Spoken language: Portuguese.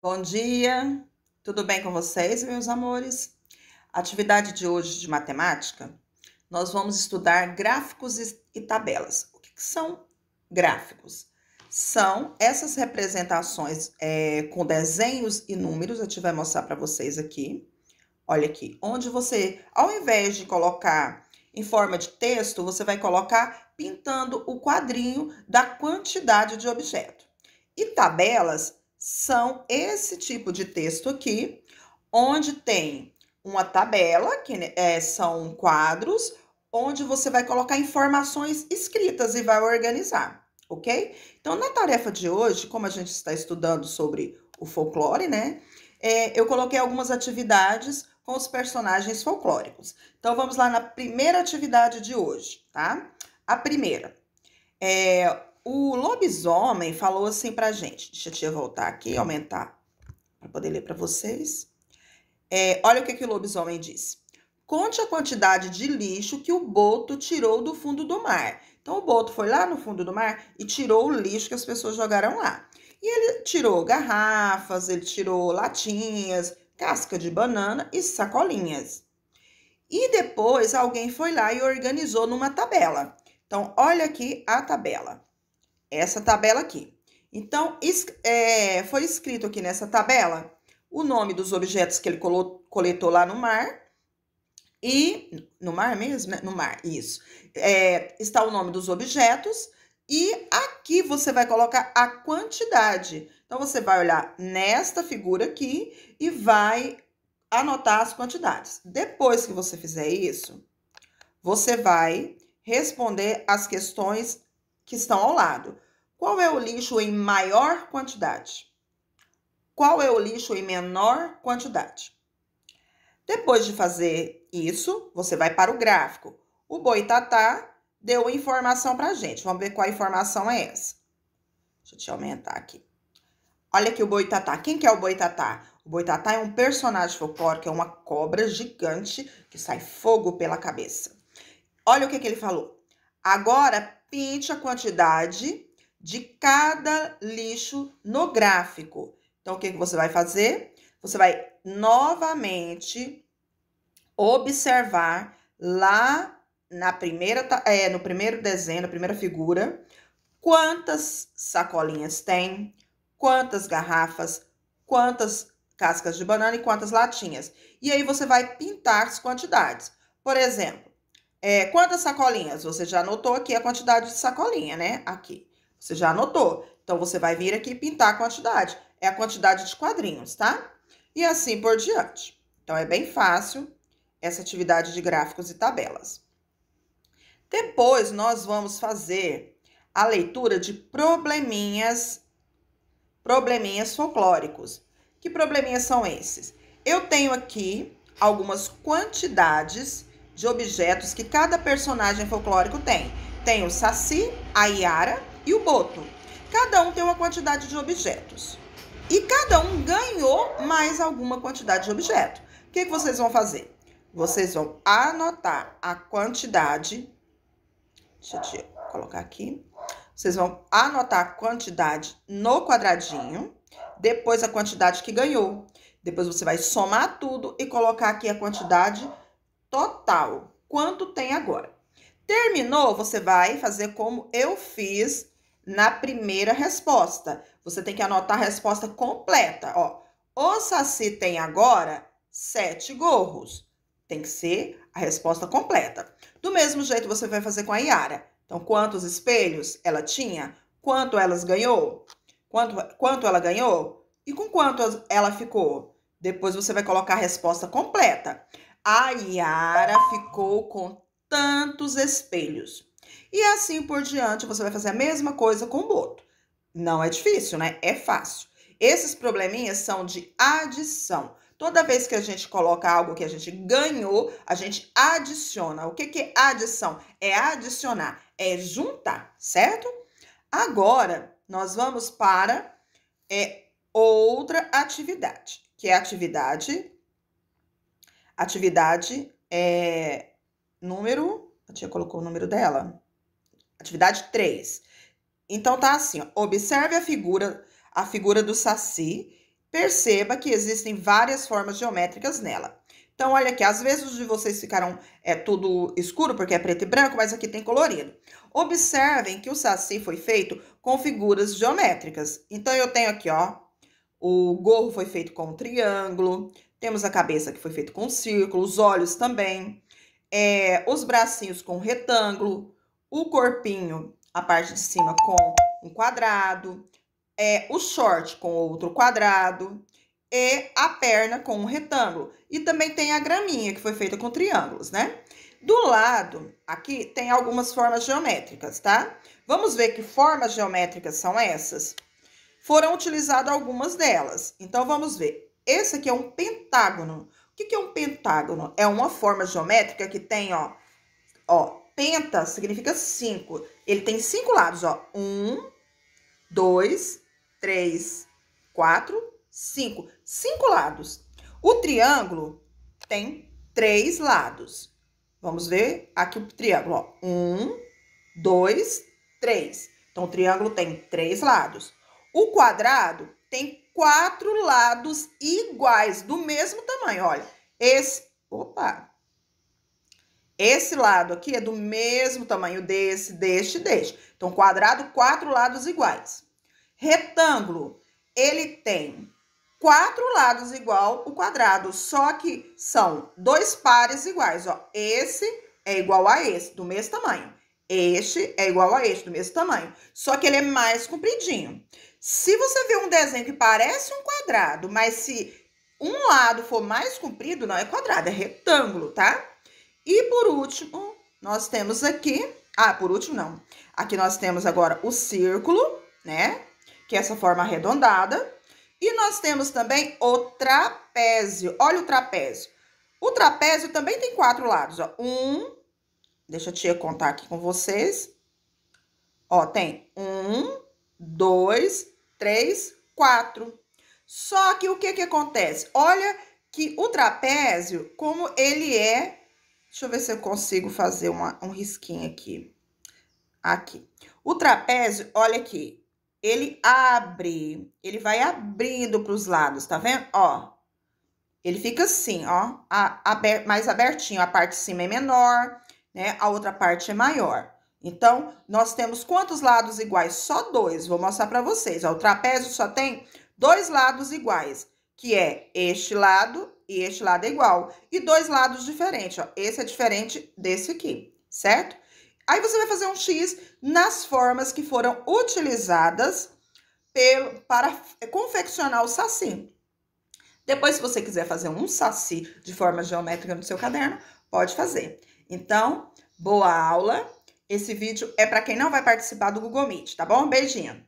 Bom dia, tudo bem com vocês, meus amores? Atividade de hoje de matemática, nós vamos estudar gráficos e tabelas. O que são gráficos? São essas representações com desenhos e números, a gente vai mostrar para vocês aqui. Olha aqui, onde você, ao invés de colocar em forma de texto, você vai colocar pintando o quadrinho da quantidade de objeto. E tabelas são esse tipo de texto aqui, onde tem uma tabela, que são quadros, onde você vai colocar informações escritas e vai organizar, ok? Então, na tarefa de hoje, como a gente está estudando sobre o folclore, né? Eu coloquei algumas atividades com os personagens folclóricos. Então, vamos lá na primeira atividade de hoje, tá? A primeira. O lobisomem falou assim pra gente. Deixa a tia voltar aqui, aumentar, para poder ler para vocês. Olha o que o lobisomem diz. Conte a quantidade de lixo que o boto tirou do fundo do mar. Então, o boto foi lá no fundo do mar e tirou o lixo que as pessoas jogaram lá. E ele tirou garrafas, ele tirou latinhas, casca de banana e sacolinhas. E depois alguém foi lá e organizou numa tabela. Então, olha aqui a tabela. Essa tabela aqui. Então, foi escrito aqui nessa tabela o nome dos objetos que ele coletou lá no mar. E no mar mesmo, né? No mar, isso. Está o nome dos objetos. E aqui você vai colocar a quantidade. Então, você vai olhar nesta figura aqui e vai anotar as quantidades. Depois que você fizer isso, você vai responder as questões que estão ao lado. Qual é o lixo em maior quantidade? Qual é o lixo em menor quantidade? Depois de fazer isso, você vai para o gráfico. O Boitatá deu informação para a gente. Vamos ver qual informação é essa. Deixa eu te aumentar aqui. Olha aqui o Boitatá. Quem que é o Boitatá? O Boitatá é um personagem folclórico, é uma cobra gigante que sai fogo pela cabeça. Olha o que ele falou. Agora, pinte a quantidade de cada lixo no gráfico. Então, o que você vai fazer? Você vai novamente observar lá no primeiro desenho, na primeira figura, quantas sacolinhas tem, quantas garrafas, quantas cascas de banana e quantas latinhas. E aí você vai pintar as quantidades. Por exemplo, quantas sacolinhas? Você já anotou aqui a quantidade de sacolinha, né? Aqui. Você já anotou. Então, você vai vir aqui e pintar a quantidade. É a quantidade de quadrinhos, tá? E assim por diante. Então, é bem fácil essa atividade de gráficos e tabelas. Depois, nós vamos fazer a leitura de probleminhas folclóricos. Que probleminhas são esses? Eu tenho aqui algumas quantidades de objetos que cada personagem folclórico tem. Tem o Saci, a Iara e o Boto. Cada um tem uma quantidade de objetos. E cada um ganhou mais alguma quantidade de objeto. O que vocês vão fazer? Vocês vão anotar a quantidade. Deixa eu colocar aqui. Vocês vão anotar a quantidade no quadradinho, depois a quantidade que ganhou. Depois você vai somar tudo e colocar aqui a quantidade total. Quanto tem agora? Terminou, você vai fazer como eu fiz na primeira resposta. Você tem que anotar a resposta completa. Ó, o Saci tem agora 7 gorros. Tem que ser a resposta completa. Do mesmo jeito você vai fazer com a Iara. Então, quantos espelhos ela tinha? Quanto ela ganhou? Quanto ela ganhou? E com quanto ela ficou? Depois você vai colocar a resposta completa. A Iara ficou com tantos espelhos. E assim por diante, você vai fazer a mesma coisa com o Boto. Não é difícil, né? É fácil. Esses probleminhas são de adição. Toda vez que a gente coloca algo que a gente ganhou, a gente adiciona. O que é adição? É adicionar, é juntar, certo? Agora, nós vamos para outra atividade, que é a atividade número... A tia colocou o número dela? Atividade 3. Então, tá assim, ó, observe a figura do Saci Perceba que existem várias formas geométricas nela. Então, olha aqui, às vezes os de vocês ficaram tudo escuro, porque é preto e branco, mas aqui tem colorido. Observem que o saci foi feito com figuras geométricas. Então, eu tenho aqui, ó, o gorro foi feito com um triângulo, temos a cabeça que foi feito com um círculo, os olhos também, os bracinhos com um retângulo, o corpinho, a parte de cima com um quadrado, o short com outro quadrado e a perna com um retângulo. E também tem a graminha, que foi feita com triângulos, né? Do lado, aqui, tem algumas formas geométricas, tá? Vamos ver que formas geométricas são essas? Foram utilizadas algumas delas. Então, vamos ver. Esse aqui é um pentágono. O que é um pentágono? É uma forma geométrica que tem, ó, penta significa 5. Ele tem 5 lados, ó. 1, 2, 3, 4, 5. 5 lados. O triângulo tem 3 lados. Vamos ver aqui o triângulo, ó. 1, 2, 3. Então, o triângulo tem 3 lados. O quadrado tem 4 lados iguais, do mesmo tamanho. Olha, esse lado aqui é do mesmo tamanho deste. Então, quadrado, 4 lados iguais. Retângulo, ele tem 4 lados igual o quadrado, só que são 2 pares iguais, ó. Esse é igual a esse, do mesmo tamanho. Este é igual a este, do mesmo tamanho. Só que ele é mais compridinho. Se você vê um desenho que parece um quadrado, mas se um lado for mais comprido, não é quadrado, é retângulo, tá? E por último, nós temos aqui... por último não. Aqui nós temos agora o círculo, né? Que é essa forma arredondada. E nós temos também o trapézio. Olha o trapézio. O trapézio também tem 4 lados, ó. Deixa a tia contar aqui com vocês. Ó, tem 1, 2, 3, 4. Só que o que acontece? Olha que o trapézio, como ele é... Deixa eu ver se eu consigo fazer um risquinho aqui. Aqui. O trapézio, olha aqui. Ele abre. Ele vai abrindo para os lados, tá vendo? Ó. Ele fica assim, ó. Mais abertinho. A parte de cima é menor, né? A outra parte é maior. Então, nós temos quantos lados iguais? Só 2. Vou mostrar para vocês. Ó, o trapézio só tem 2 lados iguais, que é este lado e este lado é igual. E 2 lados diferentes, ó. Esse é diferente desse aqui, certo? Aí, você vai fazer um X nas formas que foram utilizadas para confeccionar o saci. Depois, se você quiser fazer um saci de forma geométrica no seu caderno, pode fazer. Então, boa aula. Esse vídeo é para quem não vai participar do Google Meet, tá bom? Beijinho!